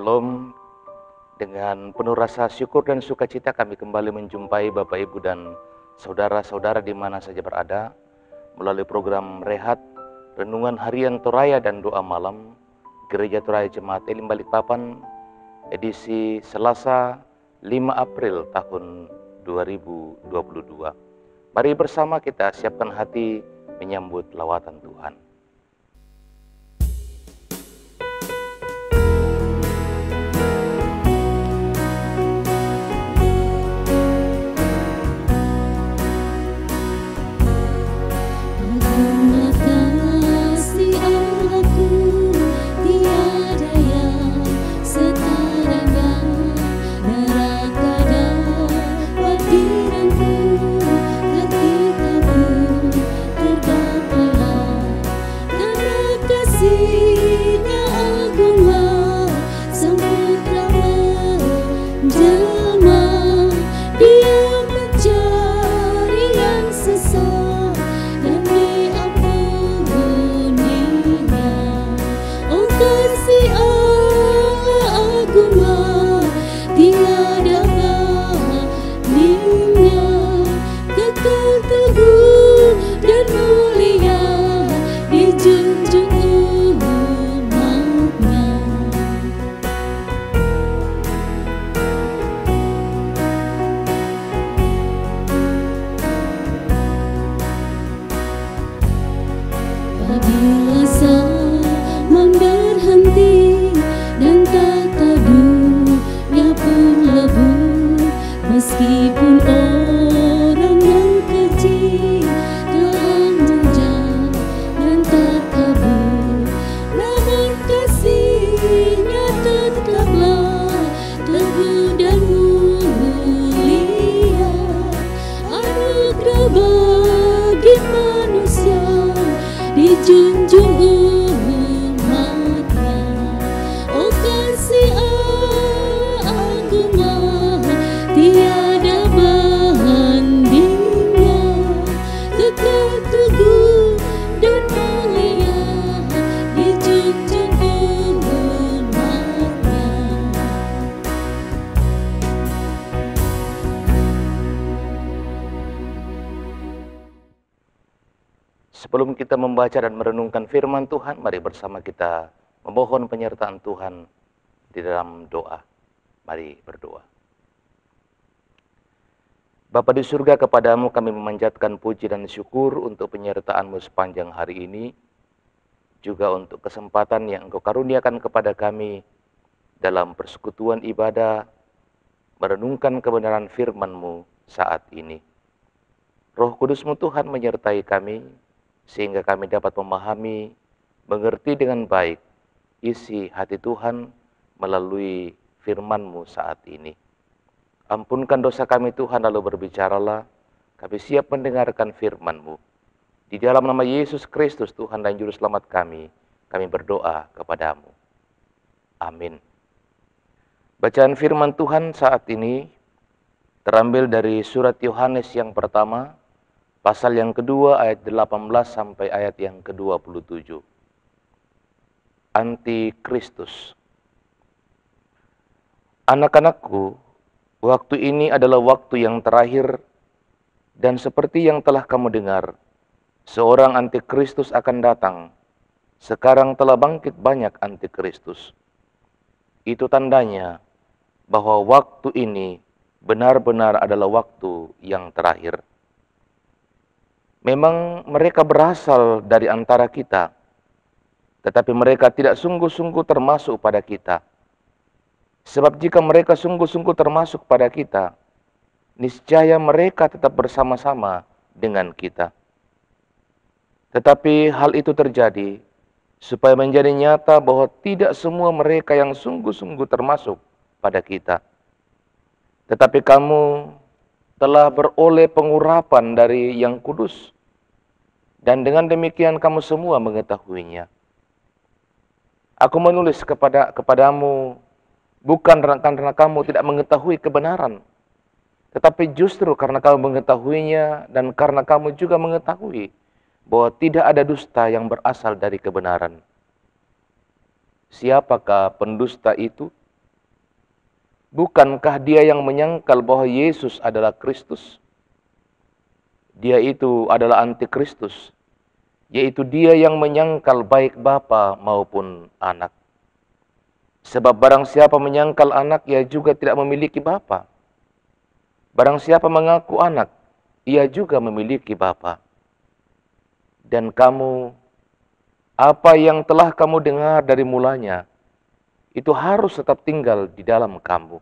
Shalom. Dengan penuh rasa syukur dan sukacita kami kembali menjumpai Bapak Ibu dan saudara-saudara di mana saja berada melalui program Rehat, Renungan Harian Toraya dan Doa Malam Gereja Toraya Jemaat Elim Balikpapan, edisi Selasa 5 April tahun 2022. Mari bersama kita siapkan hati menyambut lawatan Tuhan. Meskipun orang yang keji telah menjauh dan tak kabur, namun kasih-Nya tetaplah teguh dan mulia. Anugerah bagi manusia dijunjung umat-Nya. Oh, kasih Allah agung tiada bandingnya, kekal teguh dan mulia dijunjung umat-Nya. Sebelum kita membaca dan merenungkan firman Tuhan, mari bersama kita memohon penyertaan Tuhan di dalam doa. Mari berdoa. Bapa di surga, kepadamu kami memanjatkan puji dan syukur untuk penyertaan-Mu sepanjang hari ini, juga untuk kesempatan yang Engkau karuniakan kepada kami dalam persekutuan ibadah, merenungkan kebenaran firman-Mu saat ini. Roh Kudus-Mu Tuhan menyertai kami, sehingga kami dapat memahami, mengerti dengan baik isi hati Tuhan melalui firman-Mu saat ini. Ampunkan dosa kami Tuhan, lalu berbicaralah, kami siap mendengarkan firman-Mu. Di dalam nama Yesus Kristus Tuhan dan Juru Selamat kami berdoa kepadamu. Amin. Bacaan firman Tuhan saat ini terambil dari surat Yohanes yang pertama, pasal yang kedua ayat 18 sampai ayat yang ke-27. Antikristus. Anak-anakku, waktu ini adalah waktu yang terakhir, dan seperti yang telah kamu dengar, seorang antikristus akan datang. Sekarang telah bangkit banyak antikristus. Itu tandanya bahwa waktu ini benar-benar adalah waktu yang terakhir. Memang mereka berasal dari antara kita, tetapi mereka tidak sungguh-sungguh termasuk pada kita. Sebab jika mereka sungguh-sungguh termasuk pada kita, niscaya mereka tetap bersama-sama dengan kita. Tetapi hal itu terjadi supaya menjadi nyata bahwa tidak semua mereka yang sungguh-sungguh termasuk pada kita. Tetapi kamu telah beroleh pengurapan dari Yang Kudus, dan dengan demikian kamu semua mengetahuinya. Aku menulis kepadamu bukan karena kamu tidak mengetahui kebenaran, tetapi justru karena kamu mengetahuinya dan karena kamu juga mengetahui bahwa tidak ada dusta yang berasal dari kebenaran. Siapakah pendusta itu? Bukankah dia yang menyangkal bahwa Yesus adalah Kristus? Dia itu adalah antikristus, yaitu dia yang menyangkal baik Bapa maupun anak. Sebab barang siapa menyangkal anak, ia juga tidak memiliki Bapa. Barang siapa mengaku anak, ia juga memiliki Bapa. Dan kamu, apa yang telah kamu dengar dari mulanya, itu harus tetap tinggal di dalam kamu.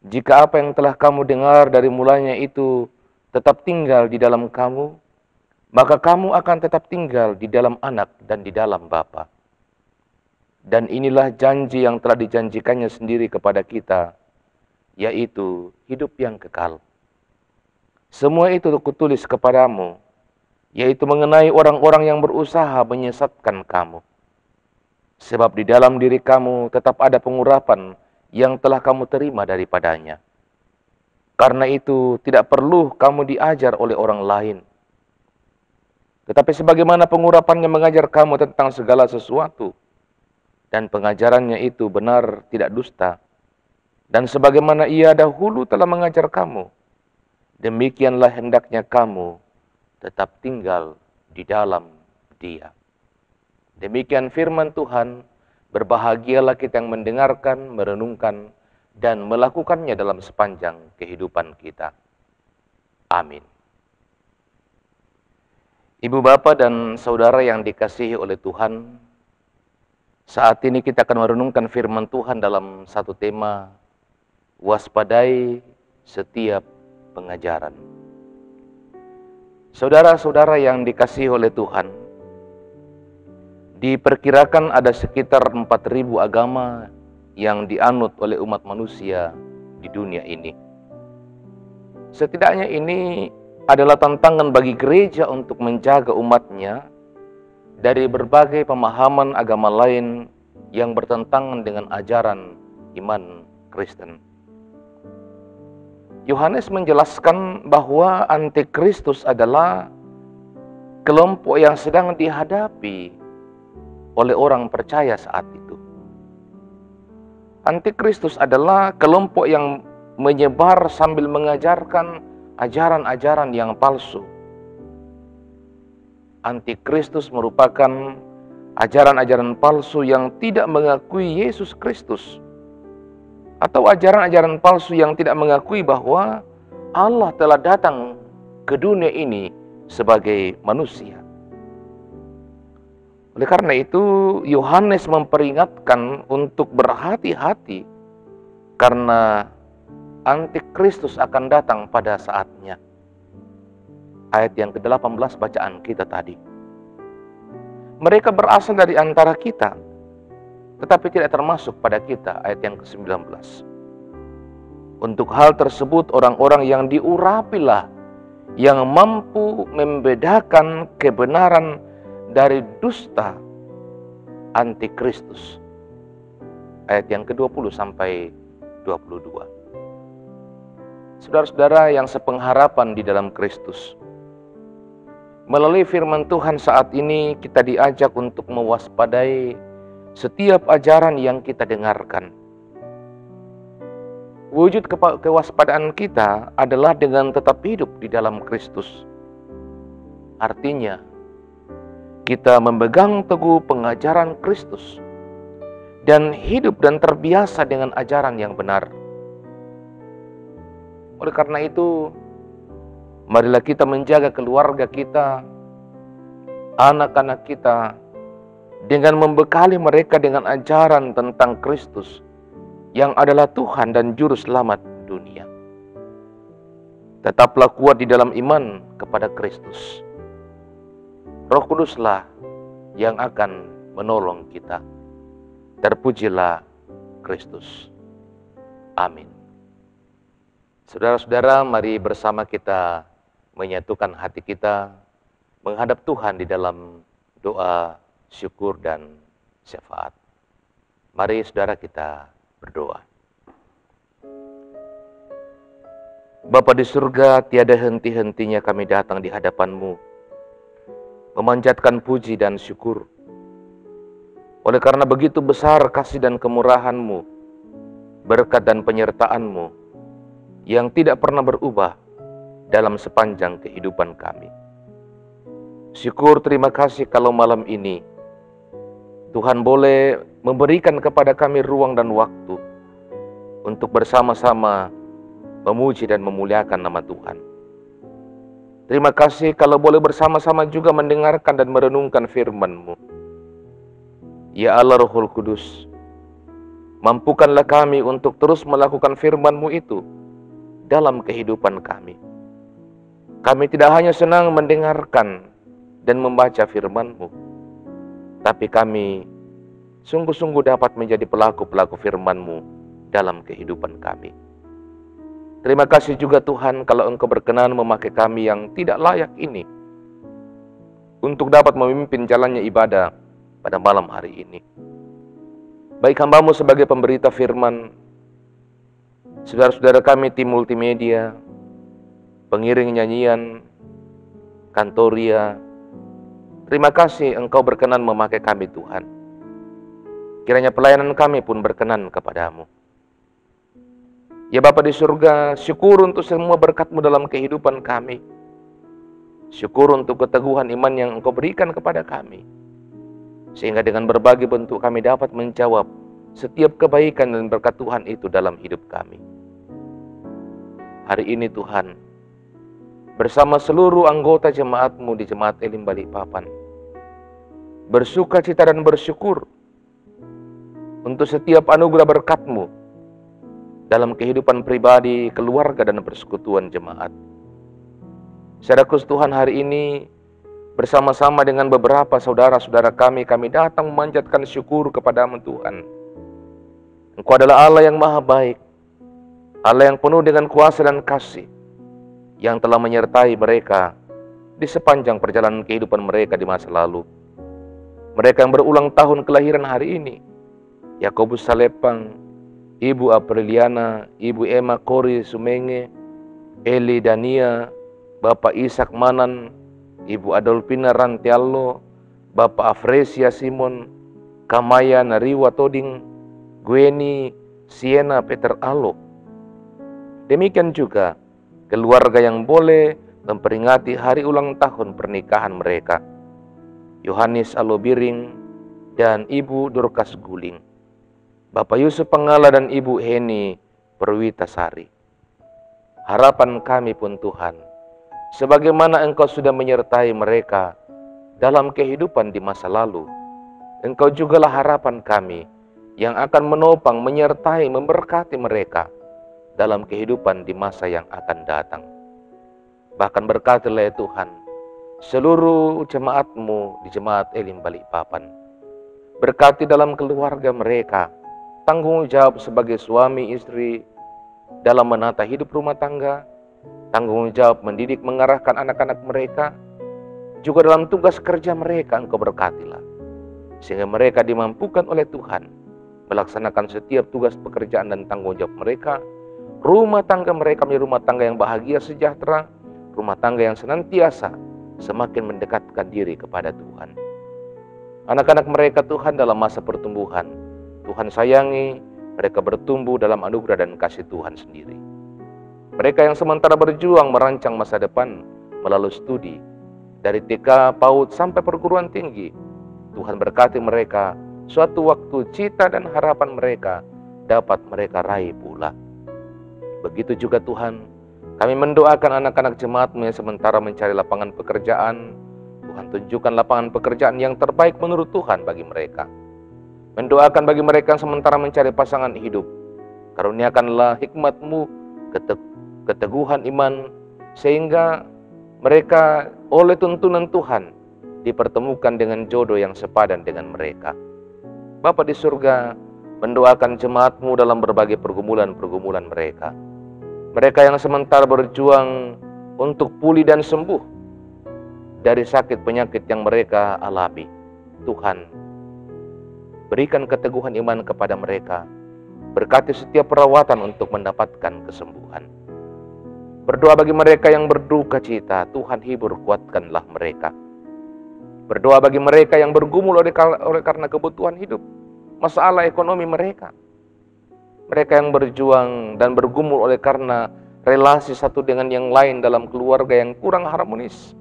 Jika apa yang telah kamu dengar dari mulanya itu tetap tinggal di dalam kamu, maka kamu akan tetap tinggal di dalam anak dan di dalam Bapa. Dan inilah janji yang telah dijanjikannya sendiri kepada kita, yaitu hidup yang kekal. Semua itu kutulis kepadamu, yaitu mengenai orang-orang yang berusaha menyesatkan kamu. Sebab di dalam diri kamu tetap ada pengurapan yang telah kamu terima daripadanya. Karena itu tidak perlu kamu diajar oleh orang lain. Tetapi sebagaimana pengurapannya mengajar kamu tentang segala sesuatu, dan pengajarannya itu benar tidak dusta, dan sebagaimana ia dahulu telah mengajar kamu, demikianlah hendaknya kamu tetap tinggal di dalam Dia. Demikian firman Tuhan. Berbahagialah kita yang mendengarkan, merenungkan, dan melakukannya dalam sepanjang kehidupan kita. Amin. Ibu, Bapak, dan Saudara yang dikasihi oleh Tuhan, saat ini kita akan merenungkan firman Tuhan dalam satu tema, waspadai setiap pengajaran. Saudara-saudara yang dikasihi oleh Tuhan, diperkirakan ada sekitar 4.000 agama yang dianut oleh umat manusia di dunia ini. Setidaknya ini adalah tantangan bagi gereja untuk menjaga umatnya dari berbagai pemahaman agama lain yang bertentangan dengan ajaran iman Kristen. Yohanes menjelaskan bahwa antikristus adalah kelompok yang sedang dihadapi oleh orang percaya saat itu. Antikristus adalah kelompok yang menyebar sambil mengajarkan ajaran-ajaran yang palsu. Antikristus merupakan ajaran-ajaran palsu yang tidak mengakui Yesus Kristus, atau ajaran-ajaran palsu yang tidak mengakui bahwa Allah telah datang ke dunia ini sebagai manusia. Oleh karena itu, Yohanes memperingatkan untuk berhati-hati karena antikristus akan datang pada saatnya. Ayat yang ke-18 bacaan kita tadi. Mereka berasal dari antara kita, tetapi tidak termasuk pada kita, ayat yang ke-19. Untuk hal tersebut orang-orang yang diurapilah yang mampu membedakan kebenaran dari dusta antikristus. Ayat yang ke-20 sampai 22. Saudara-saudara yang sepengharapan di dalam Kristus, melalui firman Tuhan saat ini kita diajak untuk mewaspadai setiap ajaran yang kita dengarkan. Wujud kewaspadaan kita adalah dengan tetap hidup di dalam Kristus. Artinya, kita memegang teguh pengajaran Kristus dan hidup dan terbiasa dengan ajaran yang benar. Oleh karena itu, marilah kita menjaga keluarga kita, anak-anak kita, dengan membekali mereka dengan ajaran tentang Kristus yang adalah Tuhan dan Juru Selamat dunia. Tetaplah kuat di dalam iman kepada Kristus. Roh Kuduslah yang akan menolong kita. Terpujilah Kristus. Amin. Saudara-saudara, mari bersama kita menyatukan hati kita menghadap Tuhan di dalam doa, syukur, dan syafaat. Mari saudara kita berdoa. Bapa di surga, tiada henti-hentinya kami datang di hadapan-Mu, memanjatkan puji dan syukur. Oleh karena begitu besar kasih dan kemurahan-Mu berkat dan penyertaan-Mu yang tidak pernah berubah dalam sepanjang kehidupan kami. Syukur, terima kasih kalau malam ini Tuhan boleh memberikan kepada kami ruang dan waktu untuk bersama-sama memuji dan memuliakan nama Tuhan. Terima kasih kalau boleh bersama-sama juga mendengarkan dan merenungkan firman-Mu. Ya Allah Rohul Kudus, mampukanlah kami untuk terus melakukan firman-Mu itu dalam kehidupan kami. Kami tidak hanya senang mendengarkan dan membaca firman-Mu, tapi kami sungguh-sungguh dapat menjadi pelaku-pelaku firman-Mu dalam kehidupan kami. Terima kasih juga Tuhan kalau Engkau berkenan memakai kami yang tidak layak ini untuk dapat memimpin jalannya ibadah pada malam hari ini. Baik hamba-Mu sebagai pemberita firman, saudara-saudara kami tim multimedia, pengiring nyanyian, kantoria, terima kasih Engkau berkenan memakai kami Tuhan. Kiranya pelayanan kami pun berkenan kepadamu. Ya Bapa di surga, syukur untuk semua berkat-Mu dalam kehidupan kami. Syukur untuk keteguhan iman yang Engkau berikan kepada kami. Sehingga dengan berbagai bentuk kami dapat menjawab setiap kebaikan dan berkat Tuhan itu dalam hidup kami. Hari ini Tuhan, bersama seluruh anggota jemaat-Mu di Jemaat Elim Balikpapan, bersuka cita dan bersyukur untuk setiap anugerah berkat-Mu dalam kehidupan pribadi, keluarga, dan persekutuan jemaat. Secara khusus Tuhan, hari ini bersama-sama dengan beberapa saudara-saudara kami datang memanjatkan syukur kepada-Mu Tuhan. Engkau adalah Allah yang maha baik, Allah yang penuh dengan kuasa dan kasih, yang telah menyertai mereka di sepanjang perjalanan kehidupan mereka di masa lalu. Mereka yang berulang tahun kelahiran hari ini, Yakobus Salepang, Ibu Apriliana, Ibu Emma Kori Sumenge, Eli Dania, Bapak Ishak Manan, Ibu Adolfina Rantiallo, Bapak Afresia Simon, Kamaya Nariwa Toding, Gweni Siena Peter Alo. Demikian juga keluarga yang boleh memperingati hari ulang tahun pernikahan mereka, Yohanes Alobiring dan Ibu Dorcas Guling, Bapak Yusuf Pengala dan Ibu Heni Perwitasari. Harapan kami pun Tuhan, sebagaimana Engkau sudah menyertai mereka dalam kehidupan di masa lalu, Engkau jugalah harapan kami yang akan menopang, menyertai, memberkati mereka dalam kehidupan di masa yang akan datang. Bahkan berkatilah ya Tuhan seluruh jemaat-Mu di Jemaat Elim Balikpapan. Berkati dalam keluarga mereka, tanggung jawab sebagai suami istri dalam menata hidup rumah tangga, tanggung jawab mendidik mengarahkan anak-anak mereka, juga dalam tugas kerja mereka Engkau berkatilah, sehingga mereka dimampukan oleh Tuhan melaksanakan setiap tugas pekerjaan dan tanggung jawab mereka. Rumah tangga mereka menjadi rumah tangga yang bahagia sejahtera, rumah tangga yang senantiasa semakin mendekatkan diri kepada Tuhan. Anak-anak mereka Tuhan dalam masa pertumbuhan, Tuhan sayangi, mereka bertumbuh dalam anugerah dan kasih Tuhan sendiri. Mereka yang sementara berjuang merancang masa depan melalui studi, dari TK, PAUD sampai perguruan tinggi, Tuhan berkati mereka, suatu waktu cita dan harapan mereka dapat mereka raih pula. Begitu juga Tuhan, kami mendoakan anak-anak jemaat-Mu yang sementara mencari lapangan pekerjaan. Tuhan tunjukkan lapangan pekerjaan yang terbaik menurut Tuhan bagi mereka. Mendoakan bagi mereka yang sementara mencari pasangan hidup, karuniakanlah hikmat-Mu, keteguhan iman, sehingga mereka oleh tuntunan Tuhan dipertemukan dengan jodoh yang sepadan dengan mereka. Bapa di surga, mendoakan jemaat-Mu dalam berbagai pergumulan-pergumulan mereka. Mereka yang sementara berjuang untuk pulih dan sembuh dari sakit penyakit yang mereka alami. Tuhan, berikan keteguhan iman kepada mereka. Berkati setiap perawatan untuk mendapatkan kesembuhan. Berdoa bagi mereka yang berduka cita, Tuhan hibur, kuatkanlah mereka. Berdoa bagi mereka yang bergumul oleh karena kebutuhan hidup, masalah ekonomi mereka. mereka yang berjuang dan bergumul oleh karena relasi satu dengan yang lain dalam keluarga yang kurang harmonis.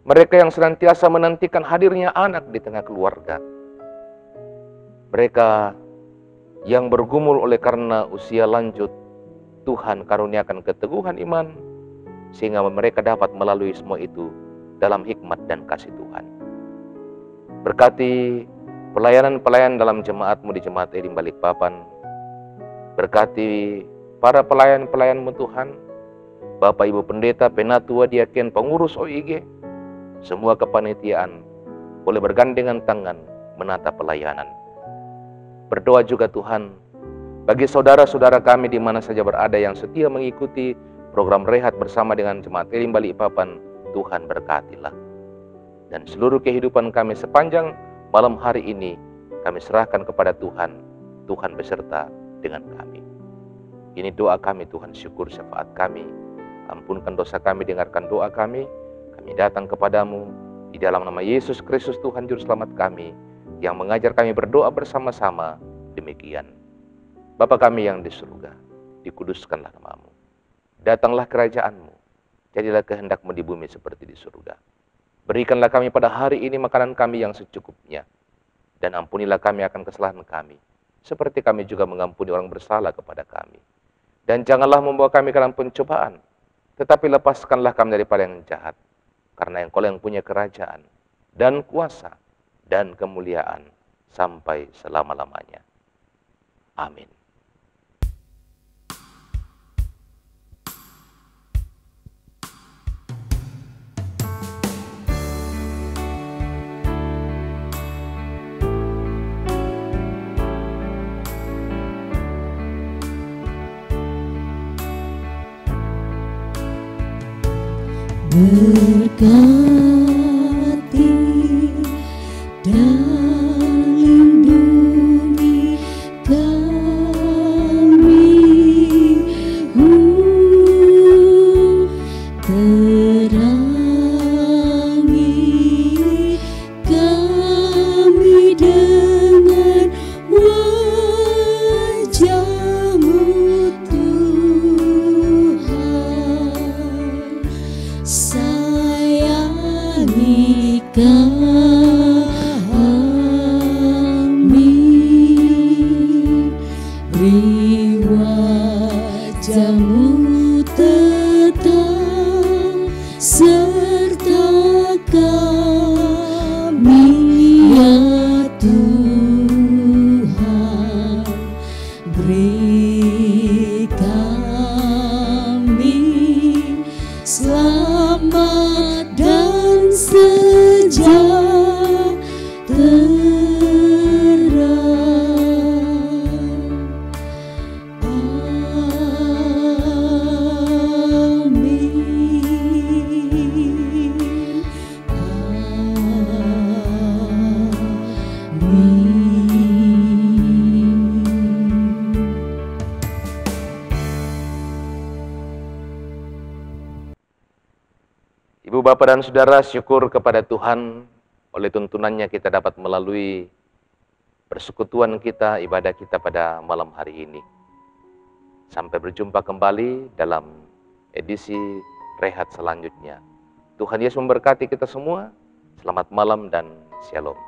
Mereka yang senantiasa menantikan hadirnya anak di tengah keluarga. Mereka yang bergumul oleh karena usia lanjut. Tuhan karuniakan keteguhan iman, sehingga mereka dapat melalui semua itu dalam hikmat dan kasih Tuhan. Berkati pelayanan-pelayan dalam jemaat-Mu di Jemaat Elim Balikpapan. Berkati para pelayan-pelayan-Mu Tuhan, Bapak Ibu Pendeta, Penatua, Diaken, pengurus OIG, semua kepanitiaan boleh bergandengan tangan menata pelayanan. Berdoa juga Tuhan, bagi saudara-saudara kami di mana saja berada yang setia mengikuti program rehat bersama dengan Jemaat Elim Balikpapan, Tuhan berkatilah. Dan seluruh kehidupan kami sepanjang malam hari ini, kami serahkan kepada Tuhan. Tuhan beserta dengan kami. Ini doa kami Tuhan, syukur syafaat kami. Ampunkan dosa kami, dengarkan doa kami. Kami datang kepadamu di dalam nama Yesus Kristus Tuhan Juru Selamat kami, yang mengajar kami berdoa bersama-sama demikian. Bapa kami yang di surga, dikuduskanlah nama-Mu. Datanglah kerajaan-Mu, jadilah kehendak-Mu di bumi seperti di surga. Berikanlah kami pada hari ini makanan kami yang secukupnya, dan ampunilah kami akan kesalahan kami, seperti kami juga mengampuni orang bersalah kepada kami. Dan janganlah membawa kami ke dalam pencobaan, tetapi lepaskanlah kami daripada yang jahat, karena Engkau yang punya kerajaan, dan kuasa, dan kemuliaan, sampai selama-lamanya. Amin. Berkati dan lindungi kami, terangi kami dengan wajah-Mu Tuhan. Sayangi kami, beri wajah-Mu tetap serta kami, ya Tuhan. Beri kami selamat dan sejahtera. Amin. Amin. Ibu, Bapak, dan Saudara, syukur kepada Tuhan, oleh tuntunannya kita dapat melalui persekutuan kita, ibadah kita pada malam hari ini. Sampai berjumpa kembali dalam edisi rehat selanjutnya. Tuhan Yesus memberkati kita semua. Selamat malam dan shalom.